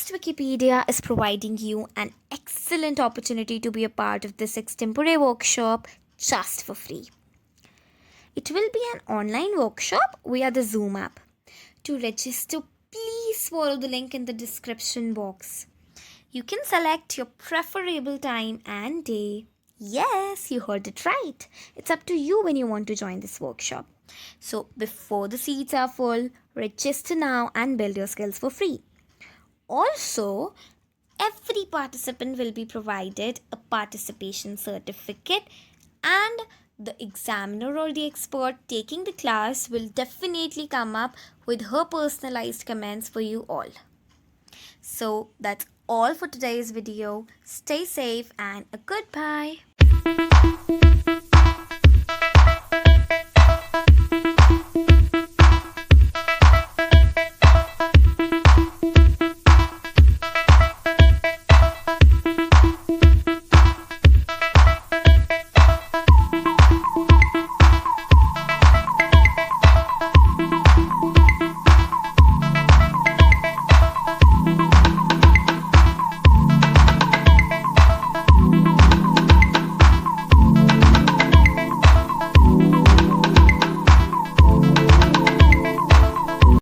Trust Wikipedia is providing you an excellent opportunity to be a part of this extempore workshop just for free. It will be an online workshop via the Zoom app. To register, please follow the link in the description box. You can select your preferable time and day. Yes, you heard it right. It's up to you when you want to join this workshop. So, before the seats are full, register now and build your skills for free. Also, every participant will be provided a participation certificate, and the examiner or the expert taking the class will definitely come up with her personalized comments for you all. So that's all for today's video. Stay safe and a goodbye.